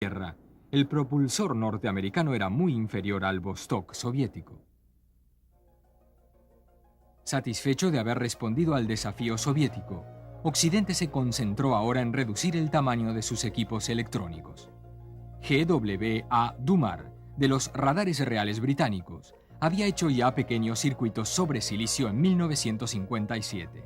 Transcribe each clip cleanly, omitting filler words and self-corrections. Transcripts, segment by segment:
Tierra, el propulsor norteamericano era muy inferior al Vostok soviético. Satisfecho de haber respondido al desafío soviético, Occidente se concentró ahora en reducir el tamaño de sus equipos electrónicos. GWA Dumar, de los radares reales británicos, había hecho ya pequeños circuitos sobre silicio en 1957.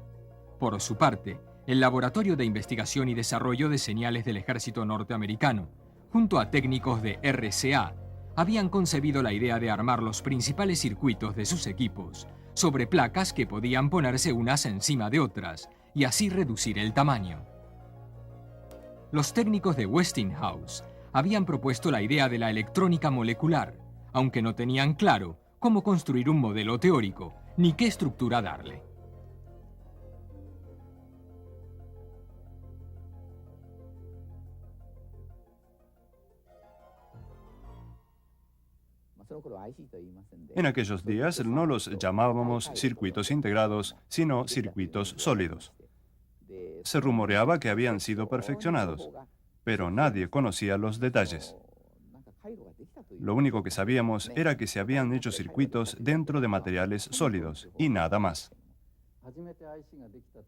Por su parte, el Laboratorio de Investigación y Desarrollo de Señales del Ejército Norteamericano, junto a técnicos de RCA, habían concebido la idea de armar los principales circuitos de sus equipos sobre placas que podían ponerse unas encima de otras y así reducir el tamaño. Los técnicos de Westinghouse habían propuesto la idea de la electrónica molecular, aunque no tenían claro cómo construir un modelo teórico ni qué estructura darle. En aquellos días no los llamábamos circuitos integrados, sino circuitos sólidos. Se rumoreaba que habían sido perfeccionados, pero nadie conocía los detalles. Lo único que sabíamos era que se habían hecho circuitos dentro de materiales sólidos y nada más.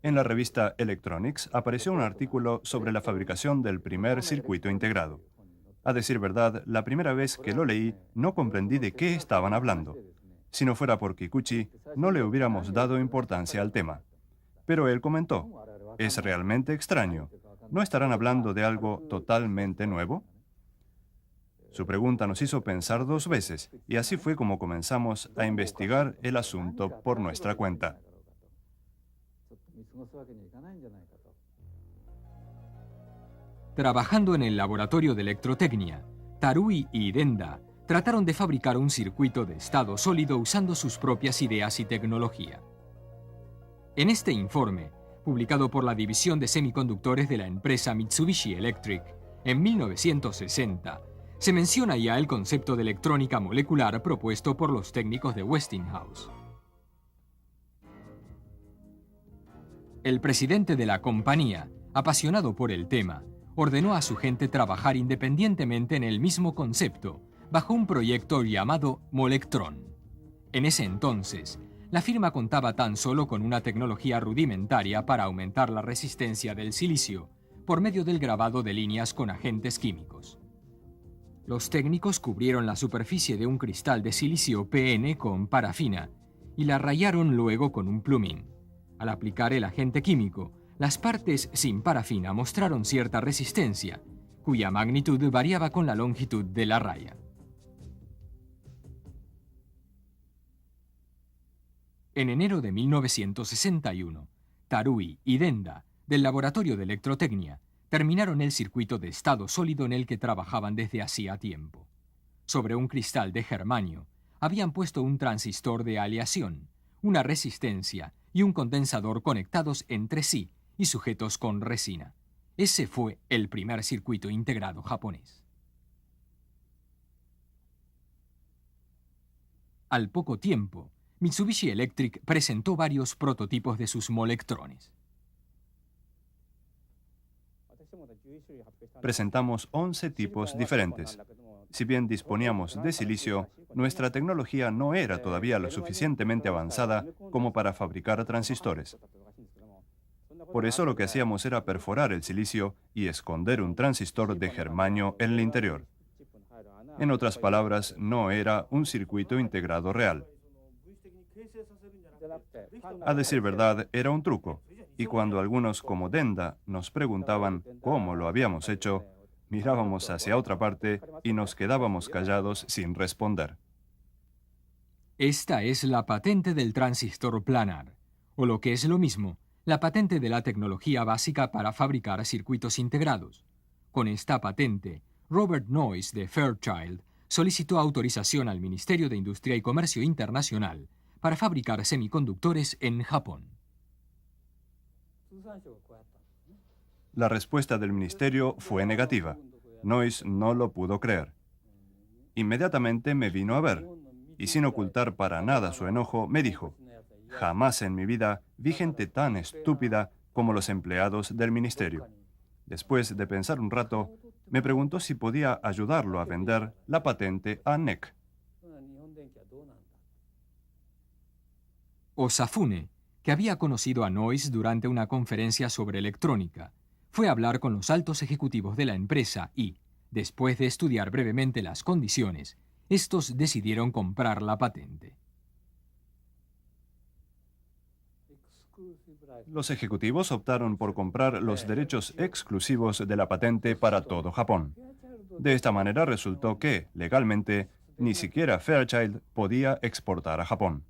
En la revista Electronics apareció un artículo sobre la fabricación del primer circuito integrado. A decir verdad, la primera vez que lo leí no comprendí de qué estaban hablando. Si no fuera por Kikuchi, no le hubiéramos dado importancia al tema. Pero él comentó, es realmente extraño. ¿No estarán hablando de algo totalmente nuevo? Su pregunta nos hizo pensar dos veces, y así fue como comenzamos a investigar el asunto por nuestra cuenta. Trabajando en el laboratorio de electrotecnia, Tarui y Denda trataron de fabricar un circuito de estado sólido usando sus propias ideas y tecnología. En este informe, publicado por la División de Semiconductores de la empresa Mitsubishi Electric en 1960, se menciona ya el concepto de electrónica molecular propuesto por los técnicos de Westinghouse. El presidente de la compañía, apasionado por el tema, ordenó a su gente trabajar independientemente en el mismo concepto, bajo un proyecto llamado Molectron. En ese entonces, la firma contaba tan solo con una tecnología rudimentaria para aumentar la resistencia del silicio por medio del grabado de líneas con agentes químicos. Los técnicos cubrieron la superficie de un cristal de silicio PN con parafina y la rayaron luego con un plumín. Al aplicar el agente químico, las partes sin parafina mostraron cierta resistencia, cuya magnitud variaba con la longitud de la raya. En enero de 1961, Tarui y Denda, del Laboratorio de Electrotecnia, terminaron el circuito de estado sólido en el que trabajaban desde hacía tiempo. Sobre un cristal de germanio, habían puesto un transistor de aleación, una resistencia y un condensador conectados entre sí y sujetos con resina. Ese fue el primer circuito integrado japonés. Al poco tiempo, Mitsubishi Electric presentó varios prototipos de sus molectrones. Presentamos 11 tipos diferentes. Si bien disponíamos de silicio, nuestra tecnología no era todavía lo suficientemente avanzada como para fabricar transistores. Por eso lo que hacíamos era perforar el silicio y esconder un transistor de germanio en el interior. En otras palabras, no era un circuito integrado real. A decir verdad, era un truco, y cuando algunos como Denda nos preguntaban cómo lo habíamos hecho, mirábamos hacia otra parte y nos quedábamos callados sin responder. Esta es la patente del transistor planar, o lo que es lo mismo, la patente de la tecnología básica para fabricar circuitos integrados. Con esta patente, Robert Noyce de Fairchild solicitó autorización al Ministerio de Industria y Comercio Internacional para fabricar semiconductores en Japón. La respuesta del ministerio fue negativa. Noyce no lo pudo creer. Inmediatamente me vino a ver, y sin ocultar para nada su enojo, me dijo, jamás en mi vida vi gente tan estúpida como los empleados del ministerio. Después de pensar un rato, Me preguntó si podía ayudarlo a vender la patente a NEC. Osafune, que había conocido a Noyce durante una conferencia sobre electrónica, fue a hablar con los altos ejecutivos de la empresa y, después de estudiar brevemente las condiciones, estos decidieron comprar la patente. Los ejecutivos optaron por comprar los derechos exclusivos de la patente para todo Japón. De esta manera resultó que, legalmente, ni siquiera Fairchild podía exportar a Japón.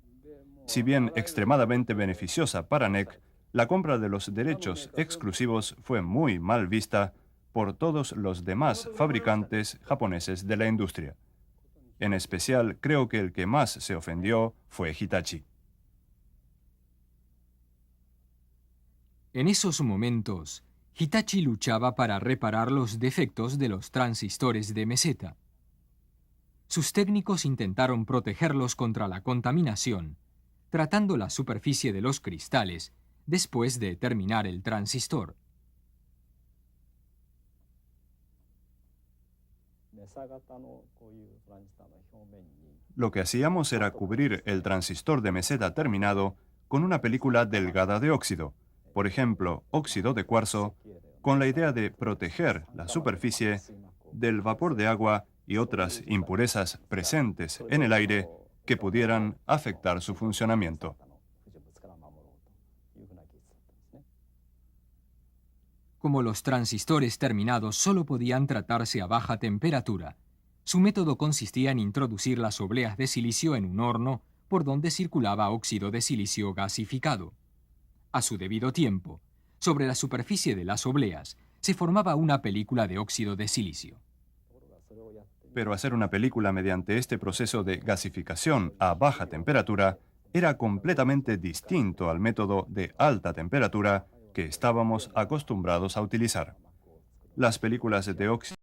Si bien extremadamente beneficiosa para NEC, la compra de los derechos exclusivos fue muy mal vista por todos los demás fabricantes japoneses de la industria. En especial, creo que el que más se ofendió fue Hitachi. En esos momentos, Hitachi luchaba para reparar los defectos de los transistores de meseta. Sus técnicos intentaron protegerlos contra la contaminación, tratando la superficie de los cristales después de terminar el transistor. Lo que hacíamos era cubrir el transistor de meseta terminado con una película delgada de óxido, por ejemplo, óxido de cuarzo, con la idea de proteger la superficie del vapor de agua y otras impurezas presentes en el aire que pudieran afectar su funcionamiento. Como los transistores terminados solo podían tratarse a baja temperatura, su método consistía en introducir las obleas de silicio en un horno por donde circulaba óxido de silicio gasificado. A su debido tiempo, sobre la superficie de las obleas, se formaba una película de óxido de silicio. Pero hacer una película mediante este proceso de gasificación a baja temperatura era completamente distinto al método de alta temperatura que estábamos acostumbrados a utilizar. Las películas de óxido